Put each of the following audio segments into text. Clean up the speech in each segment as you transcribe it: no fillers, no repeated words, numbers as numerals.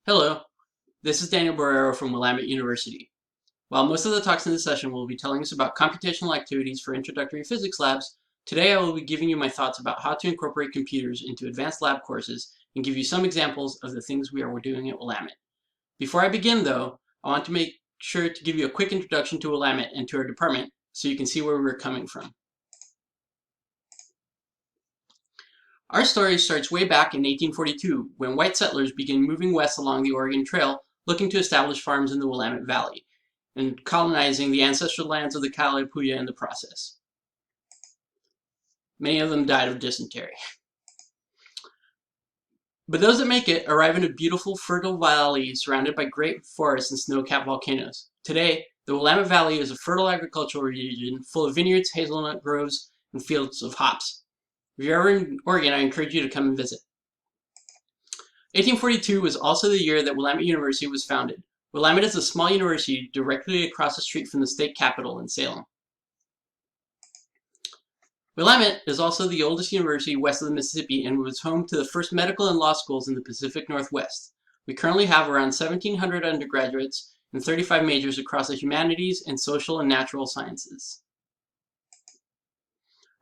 Hello, this is Daniel Barrero from Willamette University. While most of the talks in this session will be telling us about computational activities for introductory physics labs, today I will be giving you my thoughts about how to incorporate computers into advanced lab courses and give you some examples of the things we are doing at Willamette. Before I begin though, I want to make sure to give you a quick introduction to Willamette and to our department so you can see where we're coming from. Our story starts way back in 1842 when white settlers began moving west along the Oregon Trail looking to establish farms in the Willamette Valley and colonizing the ancestral lands of the Kalapuya in the process. Many of them died of dysentery. But those that make it arrive in a beautiful, fertile valley surrounded by great forests and snow-capped volcanoes. Today, the Willamette Valley is a fertile agricultural region full of vineyards, hazelnut groves, and fields of hops. If you're ever in Oregon, I encourage you to come and visit. 1842 was also the year that Willamette University was founded. Willamette is a small university directly across the street from the state capitol in Salem. Willamette is also the oldest university west of the Mississippi and was home to the first medical and law schools in the Pacific Northwest. We currently have around 1,700 undergraduates and 35 majors across the humanities and social and natural sciences.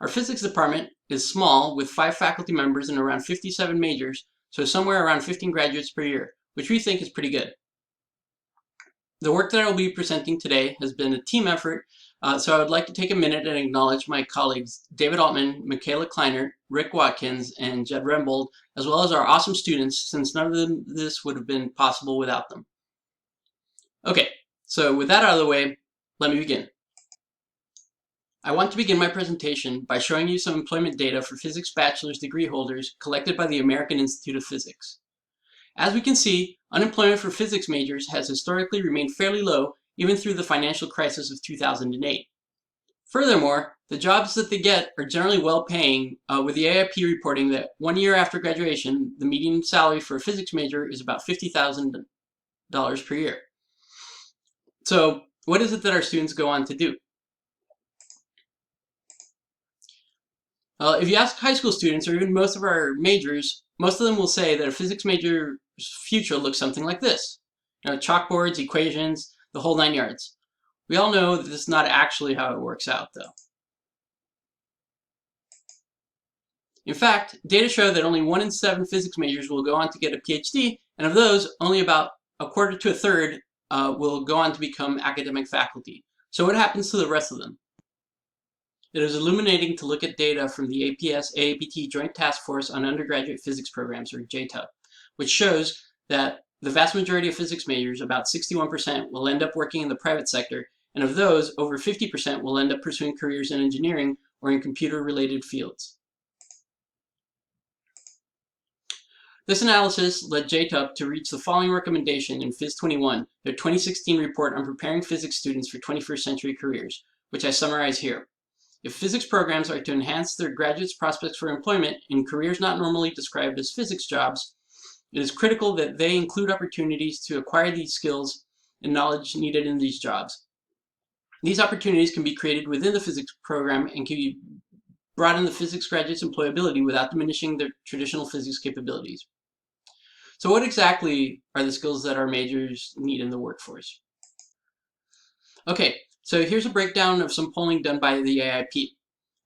Our physics department is small with 5 faculty members and around 57 majors, so somewhere around 15 graduates per year, which we think is pretty good. The work that I will be presenting today has been a team effort, so I would like to take a minute and acknowledge my colleagues David Altman, Michaela Kleiner, Rick Watkins, and Jed Rembold, as well as our awesome students, since none of this would have been possible without them. Okay, so with that out of the way, let me begin. I want to begin my presentation by showing you some employment data for physics bachelor's degree holders collected by the American Institute of Physics. As we can see, unemployment for physics majors has historically remained fairly low even through the financial crisis of 2008. Furthermore, the jobs that they get are generally well-paying, with the AIP reporting that 1 year after graduation, the median salary for a physics major is about $50,000 per year. So, what is it that our students go on to do? If you ask high school students, or even most of our majors, most of them will say that a physics major's future looks something like this. Chalkboards, equations, the whole 9 yards. We all know that this is not actually how it works out, though. In fact, data show that only 1 in 7 physics majors will go on to get a PhD, and of those, only about a quarter to a third will go on to become academic faculty. So what happens to the rest of them? It is illuminating to look at data from the APS-AAPT Joint Task Force on Undergraduate Physics Programs, or JTUP, which shows that the vast majority of physics majors, about 61%, will end up working in the private sector, and of those, over 50% will end up pursuing careers in engineering or in computer-related fields. This analysis led JTUP to reach the following recommendation in Phys 21, their 2016 report on preparing physics students for 21st century careers, which I summarize here. If physics programs are to enhance their graduates' prospects for employment in careers not normally described as physics jobs, it is critical that they include opportunities to acquire these skills and knowledge needed in these jobs. These opportunities can be created within the physics program and can broaden the physics graduates' employability without diminishing their traditional physics capabilities. So what exactly are the skills that our majors need in the workforce? Okay. So here's a breakdown of some polling done by the AIP.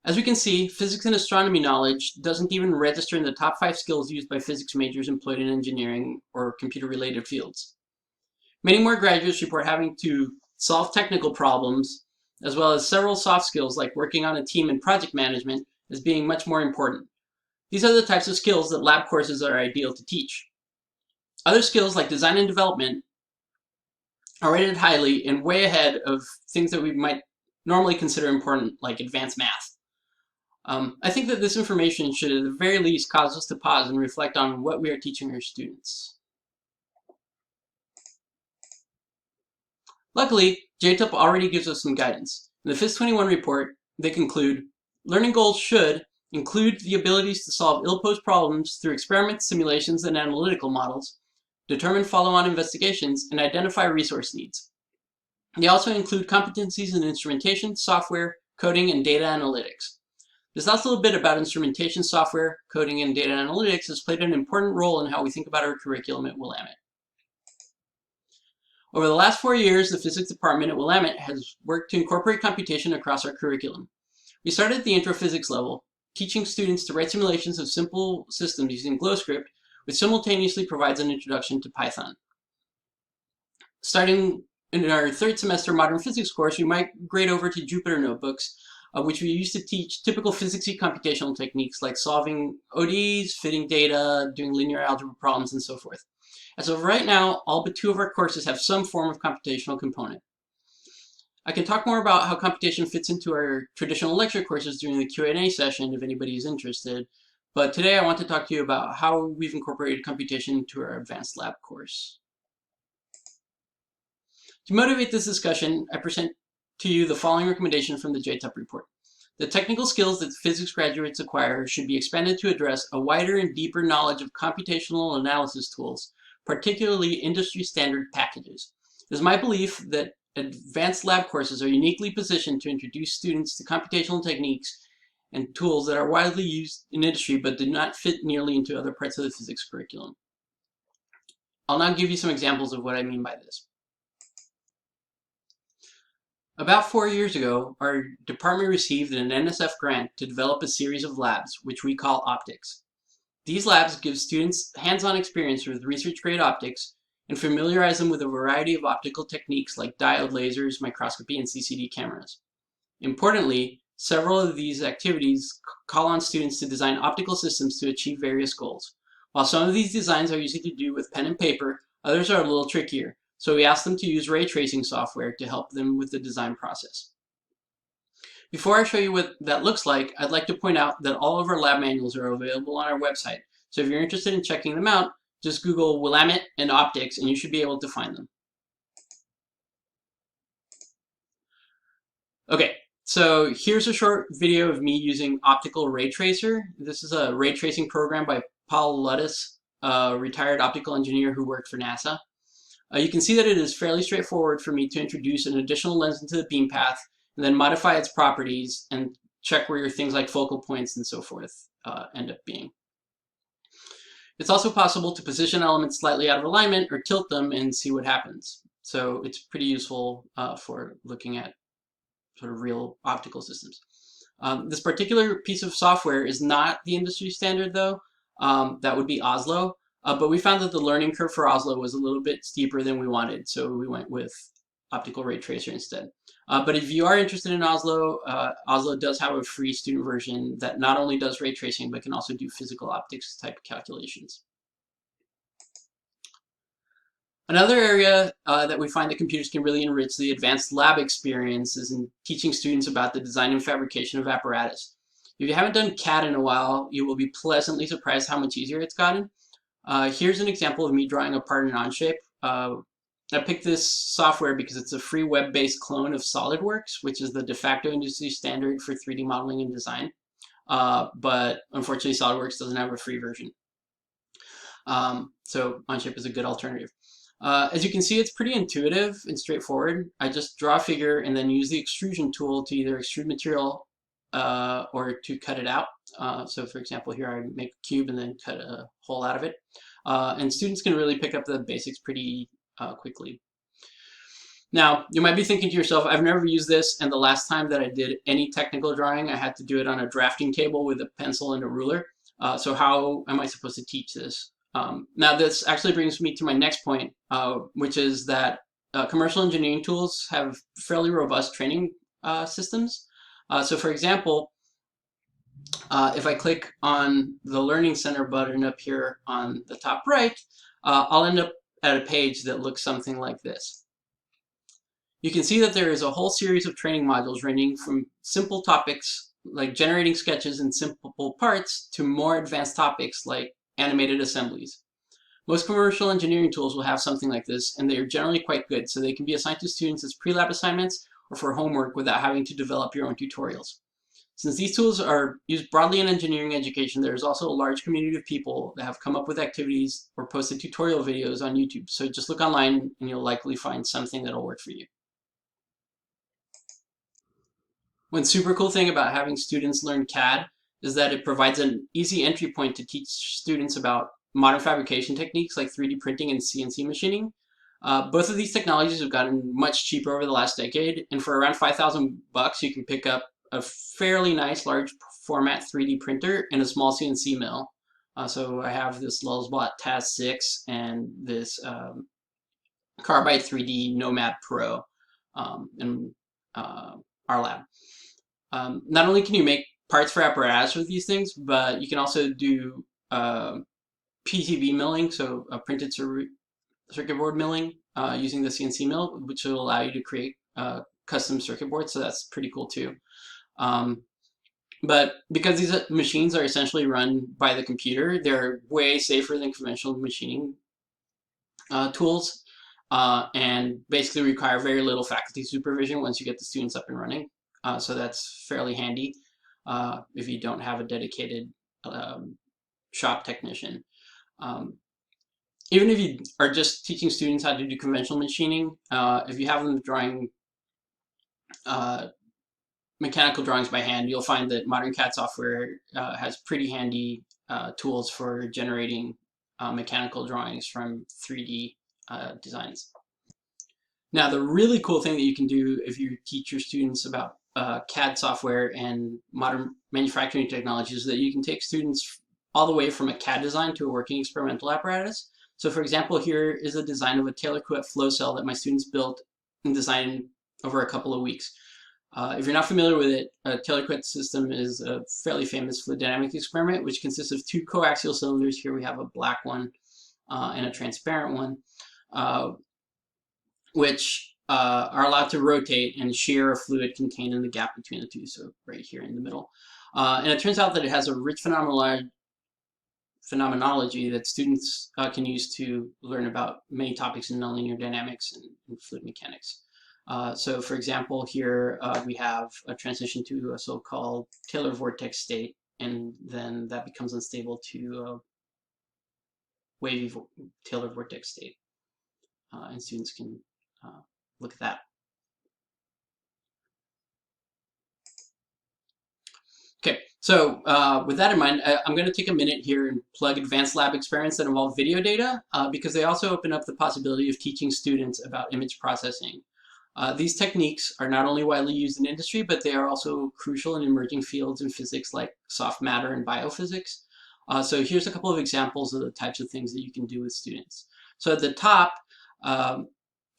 As we can see, physics and astronomy knowledge doesn't even register in the top 5 skills used by physics majors employed in engineering or computer-related fields. Many more graduates report having to solve technical problems, as well as several soft skills like working on a team and project management as being much more important. These are the types of skills that lab courses are ideal to teach. Other skills like design and development are rated highly and way ahead of things that we might normally consider important, like advanced math. I think that this information should at the very least cause us to pause and reflect on what we are teaching our students. Luckily, JTUP already gives us some guidance. In the Phys 21 report, they conclude, learning goals should include the abilities to solve ill-posed problems through experiments, simulations, and analytical models, determine follow-on investigations, and identify resource needs. They also include competencies in instrumentation, software, coding, and data analytics. This also a bit about instrumentation, software, coding, and data analytics has played an important role in how we think about our curriculum at Willamette. Over the last 4 years, the physics department at Willamette has worked to incorporate computation across our curriculum. We started at the intro physics level, teaching students to write simulations of simple systems using GlowScript, which simultaneously provides an introduction to Python. Starting in our third semester modern physics course, we migrate over to Jupyter notebooks, which we use to teach typical physicsy computational techniques like solving ODEs, fitting data, doing linear algebra problems, and so forth. As of right now, all but 2 of our courses have some form of computational component. I can talk more about how computation fits into our traditional lecture courses during the Q&A session if anybody is interested, but today I want to talk to you about how we've incorporated computation into our advanced lab course. To motivate this discussion, I present to you the following recommendation from the JTUP report. The technical skills that physics graduates acquire should be expanded to address a wider and deeper knowledge of computational analysis tools, particularly industry standard packages. It is my belief that advanced lab courses are uniquely positioned to introduce students to computational techniques and tools that are widely used in industry but do not fit nearly into other parts of the physics curriculum. I'll now give you some examples of what I mean by this. About 4 years ago, our department received an NSF grant to develop a series of labs, which we call optics. These labs give students hands-on experience with research-grade optics and familiarize them with a variety of optical techniques like diode lasers, microscopy, and CCD cameras. Importantly, several of these activities call on students to design optical systems to achieve various goals. While some of these designs are easy to do with pen and paper, others are a little trickier, so we ask them to use ray tracing software to help them with the design process. Before I show you what that looks like, I'd like to point out that all of our lab manuals are available on our website, so if you're interested in checking them out, just Google Willamette and optics and you should be able to find them. Okay, so here's a short video of me using optical ray tracer. This is a ray tracing program by Paul Ludus, a retired optical engineer who worked for NASA. You can see that it is fairly straightforward for me to introduce an additional lens into the beam path and then modify its properties and check where things like focal points and so forth end up being. It's also possible to position elements slightly out of alignment or tilt them and see what happens. So it's pretty useful for looking at sort of real optical systems. This particular piece of software is not the industry standard though. That would be Oslo. But we found that the learning curve for Oslo was a little bit steeper than we wanted, so we went with optical ray tracer instead. But if you are interested in Oslo, Oslo does have a free student version that not only does ray tracing, but can also do physical optics type calculations. Another area that we find that computers can really enrich the advanced lab experience is in teaching students about the design and fabrication of apparatus. If you haven't done CAD in a while, you will be pleasantly surprised how much easier it's gotten. Here's an example of me drawing a part in Onshape. I picked this software because it's a free web-based clone of SolidWorks, which is the de facto industry standard for 3D modeling and design. But unfortunately, SolidWorks doesn't have a free version. So Onshape is a good alternative. As you can see, it's pretty intuitive and straightforward. I just draw a figure and then use the extrusion tool to either extrude material or to cut it out. So for example, here I make a cube and then cut a hole out of it. And students can really pick up the basics pretty quickly. Now, you might be thinking to yourself, I've never used this, and the last time that I did any technical drawing, I had to do it on a drafting table with a pencil and a ruler. So how am I supposed to teach this? Now, this actually brings me to my next point, which is that commercial engineering tools have fairly robust training systems. So for example, if I click on the Learning Center button up here on the top right, I'll end up at a page that looks something like this. You can see that there is a whole series of training modules ranging from simple topics like generating sketches in simple parts to more advanced topics like animated assemblies. Most commercial engineering tools will have something like this, and they are generally quite good, so they can be assigned to students as pre-lab assignments or for homework without having to develop your own tutorials. Since these tools are used broadly in engineering education, there is also a large community of people that have come up with activities or posted tutorial videos on YouTube. So just look online and you'll likely find something that'll work for you. One super cool thing about having students learn CAD is that it provides an easy entry point to teach students about modern fabrication techniques like 3D printing and CNC machining. Both of these technologies have gotten much cheaper over the last decade, and for around $5,000, you can pick up a fairly nice large format 3D printer and a small CNC mill. So I have this Lulzbot TAS 6 and this Carbide 3D Nomad Pro in our lab. Not only can you make parts for apparatus with these things, but you can also do PCB milling, so printed circuit board milling using the CNC mill, which will allow you to create custom circuit boards. So that's pretty cool too. But because these machines are essentially run by the computer, they're way safer than conventional machining tools, and basically require very little faculty supervision once you get the students up and running. So that's fairly handy if you don't have a dedicated shop technician. Even if you are just teaching students how to do conventional machining, if you have them drawing mechanical drawings by hand, you'll find that modern CAD software has pretty handy tools for generating mechanical drawings from 3D designs. Now, the really cool thing that you can do if you teach your students about CAD software and modern manufacturing technologies is that you can take students all the way from a CAD design to a working experimental apparatus. So for example, here is a design of a Taylor-Couette flow cell that my students built and designed over a couple of weeks. If you're not familiar with it, a Taylor-Couette system is a fairly famous fluid dynamics experiment, which consists of two coaxial cylinders. Here we have a black one and a transparent one, which are allowed to rotate and shear a fluid contained in the gap between the two, so right here in the middle. And it turns out that it has a rich phenomenology that students can use to learn about many topics in nonlinear dynamics and fluid mechanics. So for example, here we have a transition to a so-called Taylor vortex state, and then that becomes unstable to a wavy Taylor vortex state. And students can look at that. Okay, so with that in mind, I'm going to take a minute here and plug advanced lab experiments that involve video data because they also open up the possibility of teaching students about image processing. These techniques are not only widely used in industry, but they are also crucial in emerging fields in physics like soft matter and biophysics. So here's a couple of examples of the types of things that you can do with students. So at the top,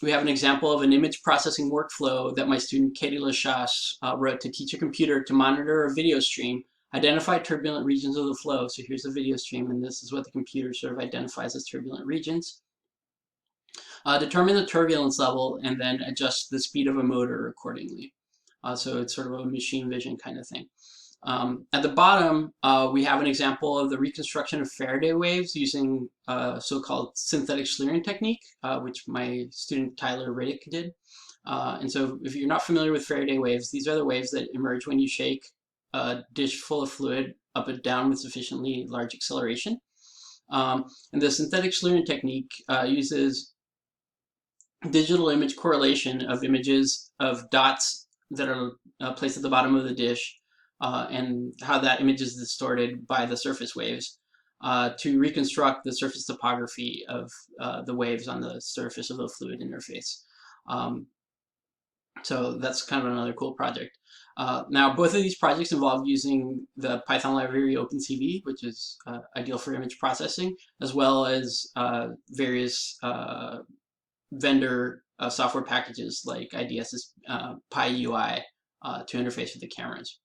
we have an example of an image processing workflow that my student Katie Lachasse wrote to teach a computer to monitor a video stream, identify turbulent regions of the flow. So here's the video stream, and this is what the computer sort of identifies as turbulent regions. Determine the turbulence level, and then adjust the speed of a motor accordingly. So it's sort of a machine vision kind of thing. At the bottom, we have an example of the reconstruction of Faraday waves using so-called synthetic slurring technique, which my student Tyler Riddick did. And so if you're not familiar with Faraday waves, these are the waves that emerge when you shake a dish full of fluid up and down with sufficiently large acceleration. And the synthetic slurring technique uses digital image correlation of images of dots that are placed at the bottom of the dish and how that image is distorted by the surface waves to reconstruct the surface topography of the waves on the surface of the fluid interface. So that's kind of another cool project. Now, both of these projects involve using the Python library OpenCV, which is ideal for image processing, as well as various vendor software packages like IDS's PyUI to interface with the cameras.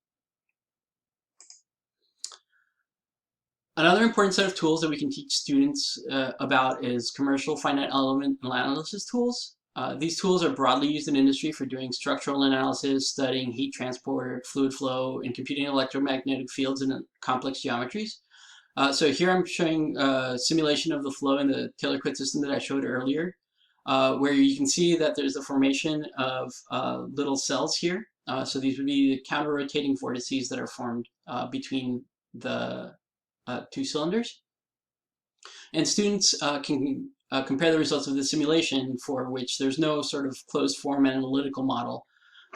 Another important set of tools that we can teach students about is commercial finite element analysis tools. These tools are broadly used in industry for doing structural analysis, studying heat transport, fluid flow, and computing electromagnetic fields in complex geometries. So here I'm showing a simulation of the flow in the Taylor-Couette system that I showed earlier, where you can see that there's the formation of little cells here. So these would be the counter-rotating vortices that are formed between the two cylinders. And students can compare the results of the simulation, for which there's no sort of closed form analytical model,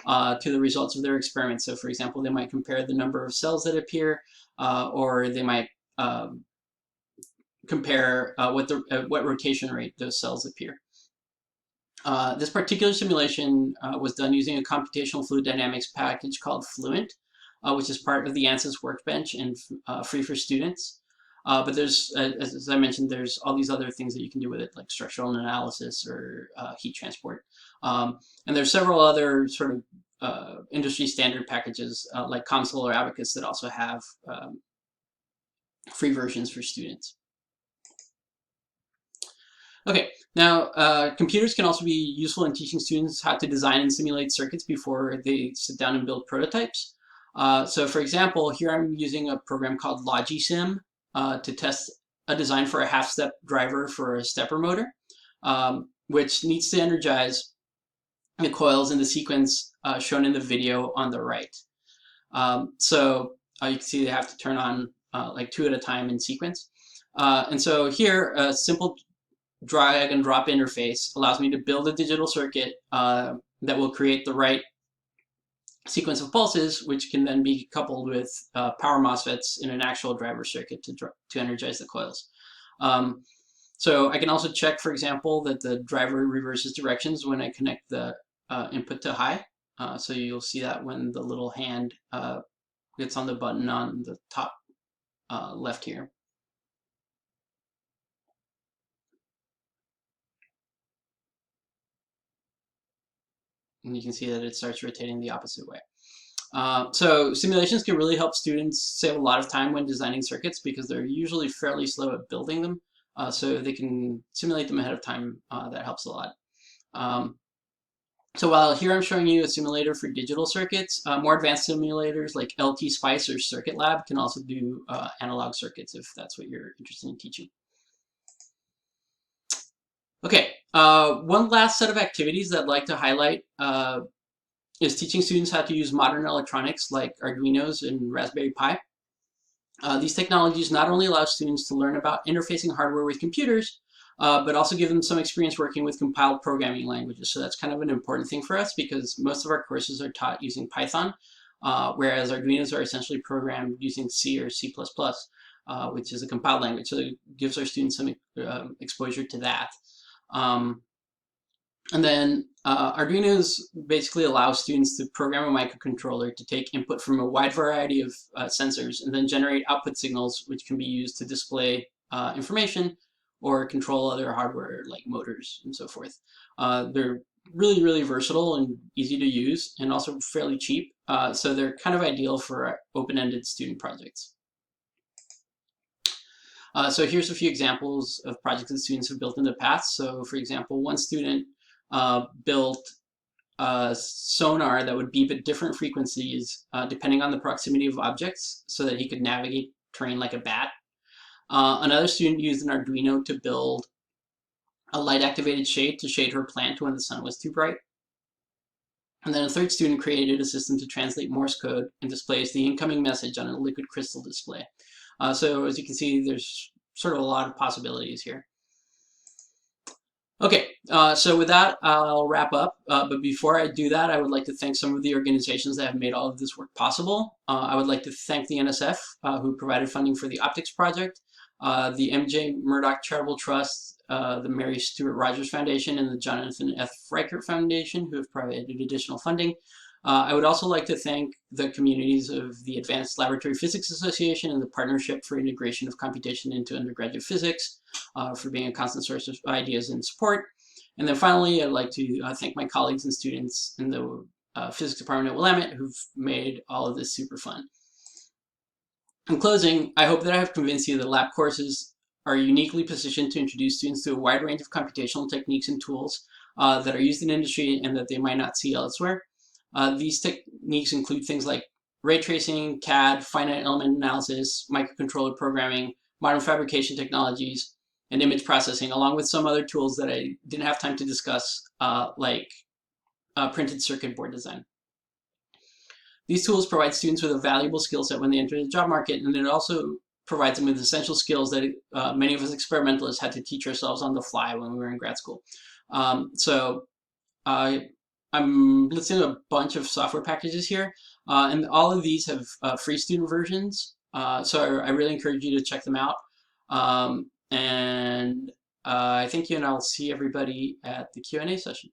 to the results of their experiment. So for example, they might compare the number of cells that appear, or they might compare what rotation rate those cells appear. This particular simulation was done using a computational fluid dynamics package called Fluent, which is part of the ANSYS workbench and free for students. But there's, as I mentioned, there's all these other things that you can do with it, like structural analysis or heat transport. And there's several other sort of industry standard packages like COMSOL or Abacus that also have free versions for students. Okay, now computers can also be useful in teaching students how to design and simulate circuits before they sit down and build prototypes. So for example, here I'm using a program called LogiSim to test a design for a half-step driver for a stepper motor, which needs to energize the coils in the sequence shown in the video on the right. So you can see they have to turn on like 2 at a time in sequence. And so here, a simple drag and drop interface allows me to build a digital circuit that will create the right sequence of pulses, which can then be coupled with power MOSFETs in an actual driver circuit to energize the coils. So I can also check, for example, that the driver reverses directions when I connect the input to high. So you'll see that when the little hand gets on the button on the top left here. And you can see that it starts rotating the opposite way. So simulations can really help students save a lot of time when designing circuits because they're usually fairly slow at building them. So if they can simulate them ahead of time, that helps a lot. So while here I'm showing you a simulator for digital circuits, more advanced simulators like LT Spice or Circuit Lab can also do analog circuits if that's what you're interested in teaching. Okay, one last set of activities that I'd like to highlight is teaching students how to use modern electronics like Arduinos and Raspberry Pi. These technologies not only allow students to learn about interfacing hardware with computers, but also give them some experience working with compiled programming languages. So that's kind of an important thing for us because most of our courses are taught using Python, whereas Arduinos are essentially programmed using C or C++, which is a compiled language. So it gives our students some exposure to that. And then Arduinos basically allow students to program a microcontroller to take input from a wide variety of sensors and then generate output signals which can be used to display information or control other hardware like motors and so forth. They're really, really versatile and easy to use and also fairly cheap. So they're kind of ideal for open-ended student projects. So here's a few examples of projects that students have built in the past. So for example, one student built a sonar that would beep at different frequencies depending on the proximity of objects so that he could navigate terrain like a bat. Another student used an Arduino to build a light-activated shade to shade her plant when the sun was too bright. And then a third student created a system to translate Morse code and displays the incoming message on a liquid crystal display. So as you can see, there's sort of a lot of possibilities here. Okay, so with that, I'll wrap up. But before I do that, I would like to thank some of the organizations that have made all of this work possible. I would like to thank the NSF, who provided funding for the Optics Project, the MJ Murdoch Charitable Trust, the Mary Stuart Rogers Foundation, and the Jonathan F. Reichert Foundation, who have provided additional funding. I would also like to thank the communities of the Advanced Laboratory Physics Association and the Partnership for Integration of Computation into Undergraduate Physics for being a constant source of ideas and support. And then finally, I'd like to thank my colleagues and students in the physics department at Willamette who've made all of this super fun. In closing, I hope that I have convinced you that lab courses are uniquely positioned to introduce students to a wide range of computational techniques and tools that are used in industry and that they might not see elsewhere. These techniques include things like ray tracing, CAD, finite element analysis, microcontroller programming, modern fabrication technologies, and image processing, along with some other tools that I didn't have time to discuss, like printed circuit board design. These tools provide students with a valuable skill set when they enter the job market, and it also provides them with essential skills that many of us experimentalists had to teach ourselves on the fly when we were in grad school. I'm listing a bunch of software packages here, and all of these have free student versions, so I really encourage you to check them out. I thank you, and I'll see everybody at the Q&A session.